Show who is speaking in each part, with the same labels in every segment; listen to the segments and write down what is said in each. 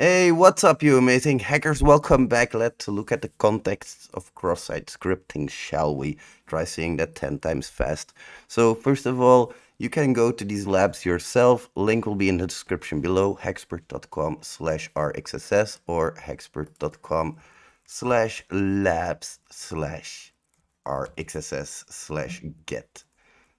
Speaker 1: Hey, what's up, you amazing hackers? Welcome back. Let's look at the context of cross-site scripting, shall we? Try saying that 10 times fast. So, first of all, you can go to these labs yourself. Link will be in the description below, hexpert.com/rxss or hexpert.com/labs/rxss/get.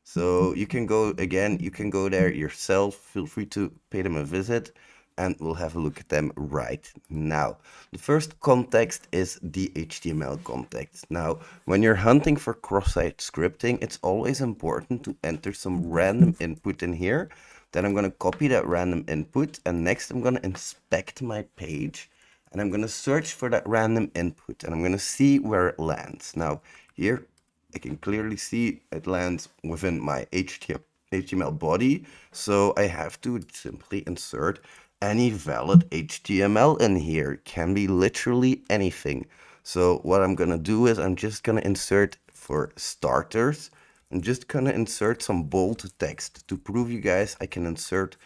Speaker 1: So you can go again, you can go there yourself. Feel free to pay them a visit and we'll have a look at them right now. The first context is the HTML context. Now, when you're hunting for cross-site scripting, it's always important to enter some random input in here. Then I'm going to copy that random input and next I'm going to inspect my page and I'm going to search for that random input and I'm going to see where it lands. Now, here I can clearly see it lands within my HTML body. So I have to simply insert any valid HTML in here. It can be literally anything. So what I'm gonna do is I'm just gonna insert, for starters, I'm just gonna insert some bold text to prove you guys I can insert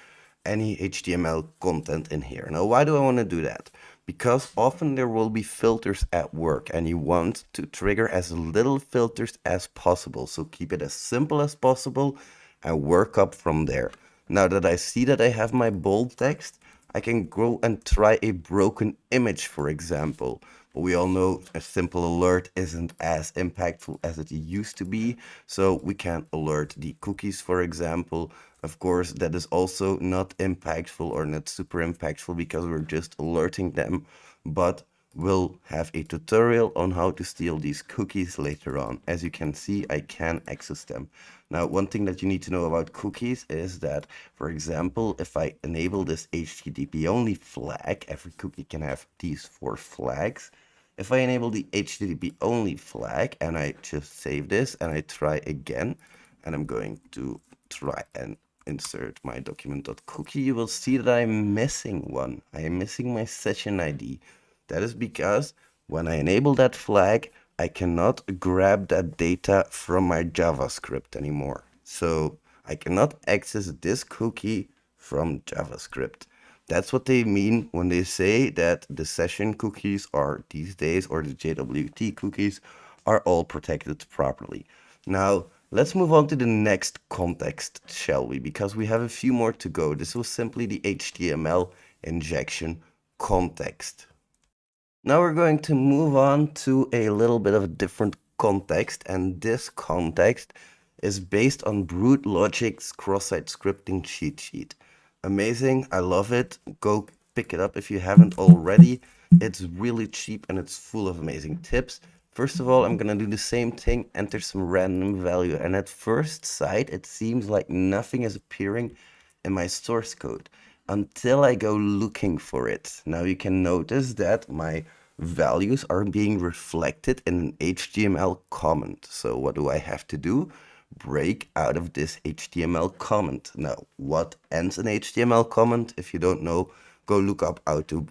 Speaker 1: any HTML content in here. Now, why do I want to do that? Because often there will be filters at work and you want to trigger as little filters as possible. So keep it as simple as possible and work up from there. Now that I see that I have my bold text, I can go and try a broken image, for example. But we all know a simple alert isn't as impactful as it used to be. So we can alert the cookies, for example. Of course, that is also not impactful or not super impactful because we're just alerting them. But we'll have a tutorial on how to steal these cookies later on. As you can see, I can access them. Now, one thing that you need to know about cookies is that, for example, if I enable this HTTP only flag, every cookie can have these 4 flags. If I enable the HTTP only flag and I just save this and I try again, and I'm going to try and insert my document.cookie, you will see that I'm missing one. I am missing my session ID. That is because when I enable that flag, I cannot grab that data from my JavaScript anymore. So I cannot access this cookie from JavaScript. That's what they mean when they say that the session cookies are these days, or the JWT cookies, are all protected properly. Now, let's move on to the next context, shall we? Because we have a few more to go. This was simply the HTML injection context. Now we're going to move on to a little bit of a different context, and this context is based on Brute Logic's cross-site scripting cheat sheet. Amazing, I love it. Go pick it up if you haven't already. It's really cheap and it's full of amazing tips. First of all, I'm gonna do the same thing, enter some random value, and at first sight, it seems like nothing is appearing in my source code until I go looking for it. Now you can notice that my values are being reflected in an HTML comment. So what do I have to do? Break out of this HTML comment. Now, what ends an HTML comment? If you don't know, go look up how to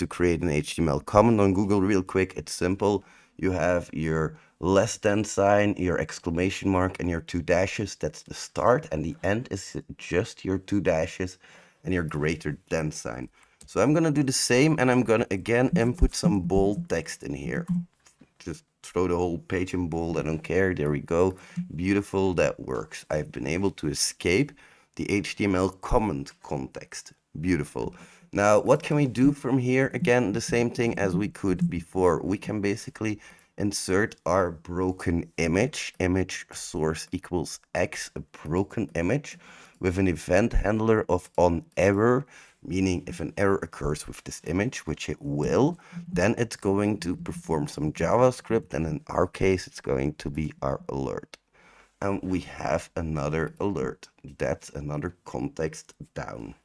Speaker 1: create an HTML comment on Google real quick. It's simple. You have your less than sign, your exclamation mark, and your 2 dashes. That's the start, and the end is just your 2 dashes and your greater than sign. So I'm gonna do the same, and I'm gonna again input some bold text in here. Just throw the whole page in bold, I don't care. There we go. Beautiful, that works. I've been able to escape the HTML comment context. Beautiful. Now, what can we do from here? Again, the same thing as we could before. We can basically insert our broken image. Image source equals X, a broken image, with an event handler of onError, meaning if an error occurs with this image, which it will, then it's going to perform some JavaScript, and in our case, it's going to be our alert. And we have another alert. That's another context down.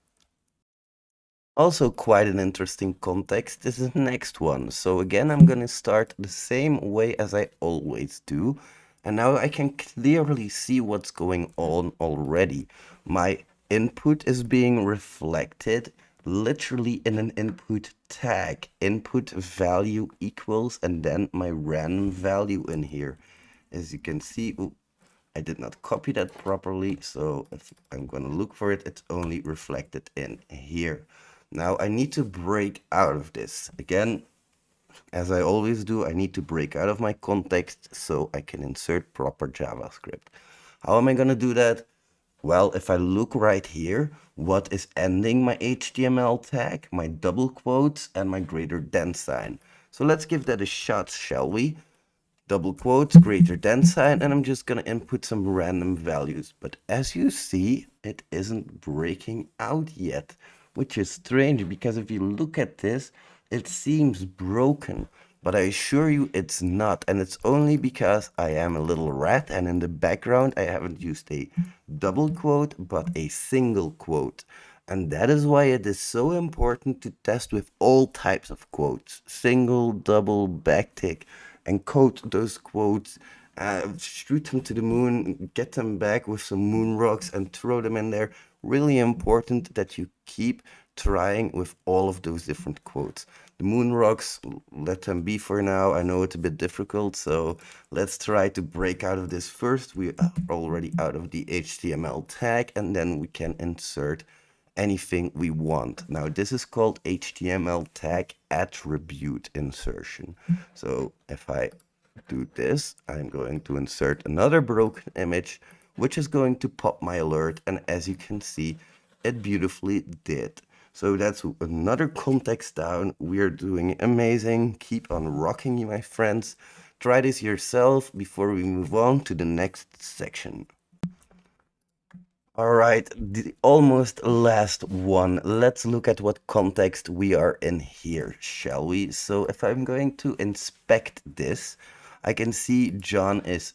Speaker 1: Also quite an interesting context is the next one. So again, I'm going to start the same way as I always do. And now I can clearly see what's going on already. My input is being reflected literally in an input tag. Input value equals, and then my random value in here. As you can see, I did not copy that properly. So if I'm going to look for it, it's only reflected in here. Now I need to break out of this. Again, as I always do, I need to break out of my context so I can insert proper JavaScript. How am I going to do that? Well, if I look right here, what is ending my HTML tag? My double quotes and my greater than sign. So let's give that a shot, shall we? Double quotes, greater than sign, and I'm just gonna input some random values. But as you see, it isn't breaking out yet, which is strange because if you look at this, it seems broken. But I assure you it's not, and it's only because I am a little rat and in the background I haven't used a double quote but a single quote. And that is why it is so important to test with all types of quotes, single, double, backtick, and quote those quotes, shoot them to the moon, get them back with some moon rocks and throw them in there. Really important that you keep trying with all of those different quotes. The moon rocks, let them be for now. I know it's a bit difficult, so let's try to break out of this first. We are already out of the HTML tag, and then we can insert anything we want. Now this is called HTML tag attribute insertion. So if I do this, I'm going to insert another broken image, which is going to pop my alert. And as you can see, it beautifully did. So that's another context down. We're doing amazing. Keep on rocking, you my friends. Try this yourself before we move on to the next section. All right, the almost last one. Let's look at what context we are in here, shall we? So if I'm going to inspect this, I can see John is,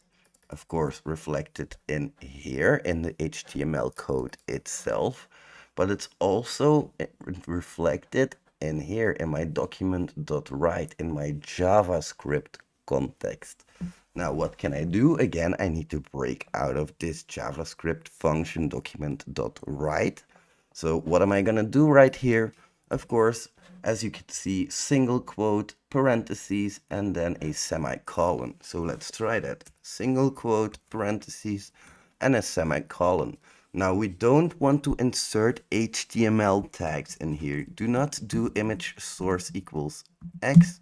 Speaker 1: of course, reflected in here in the HTML code itself, but it's also reflected in here in my document.write in my JavaScript context. Now, what can I do? Again, I need to break out of this JavaScript function document.write. So what am I going to do right here? Of course, as you can see, single quote, parentheses, and then a semicolon. So let's try that. Single quote, parentheses, and a semicolon. Now we don't want to insert HTML tags in here. Do not do image source equals X.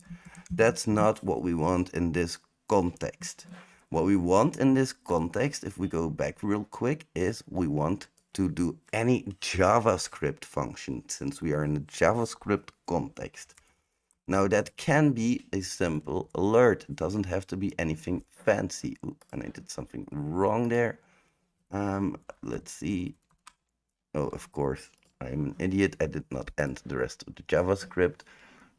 Speaker 1: That's not what we want in this context. What we want in this context, if we go back real quick, is we want to do any JavaScript function since we are in the JavaScript context. Now that can be a simple alert. It doesn't have to be anything fancy. Ooh, and I did something wrong there. Let's see. Oh, of course, I'm an idiot. I did not end the rest of the JavaScript.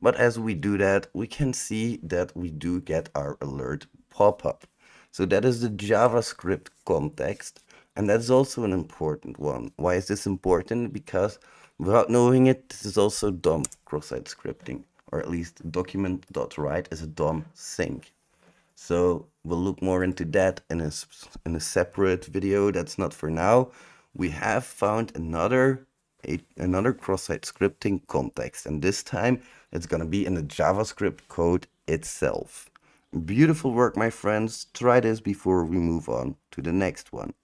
Speaker 1: But as we do that, we can see that we do get our alert pop-up. So that is the JavaScript context. And that's also an important one. Why is this important? Because without knowing it, this is also DOM cross-site scripting. Or at least document.write is a DOM sync. So we'll look more into that in a separate video. That's not for now. We have found another cross-site scripting context, and this time it's going to be in the JavaScript code itself. Beautiful work, my friends. Try this before we move on to the next one.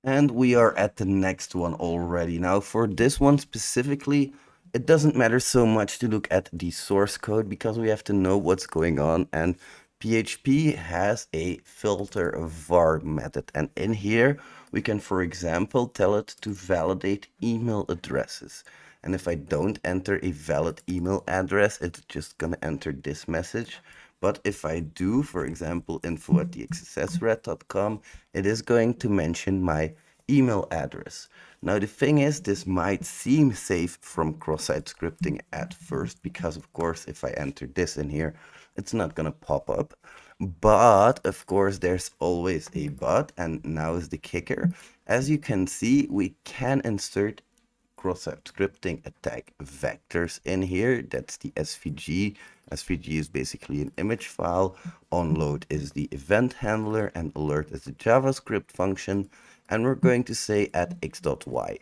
Speaker 1: And we are at the next one already. Now for this one specifically, it doesn't matter so much to look at the source code because we have to know what's going on, and PHP has a filter var method, and in here we can, for example, tell it to validate email addresses. And if I don't enter a valid email address, it's just gonna enter this message. But if I do, for example, info at thexssrat.com, it is going to mention my email address. Now the thing is, this might seem safe from cross-site scripting at first, because of course, if I enter this in here, it's not gonna pop up. But of course, there's always a but, and now is the kicker. As you can see, we can insert cross-site scripting attack vectors in here. That's the SVG. SVG is basically an image file. Onload is the event handler, and alert is the JavaScript function. And we're going to say at x.y.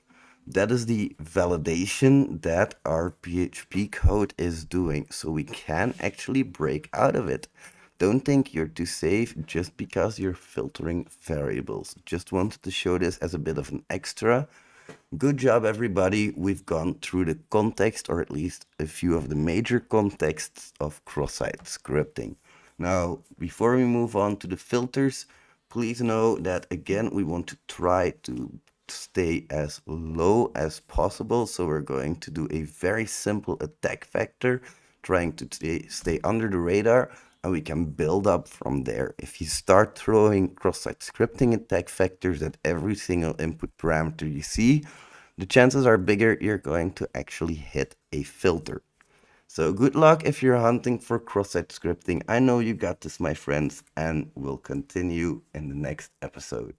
Speaker 1: That is the validation that our PHP code is doing. So we can actually break out of it. Don't think you're too safe just because you're filtering variables. Just wanted to show this as a bit of an extra. Good job, everybody. We've gone through the context, or at least a few of the major contexts of cross-site scripting. Now, before we move on to the filters, please know that again, we want to try to stay as low as possible. So we're going to do a very simple attack vector, trying to stay under the radar, and we can build up from there. If you start throwing cross-site scripting attack vectors at every single input parameter you see, the chances are bigger you're going to actually hit a filter. So good luck if you're hunting for cross-site scripting. I know you got this, my friends, and we'll continue in the next episode.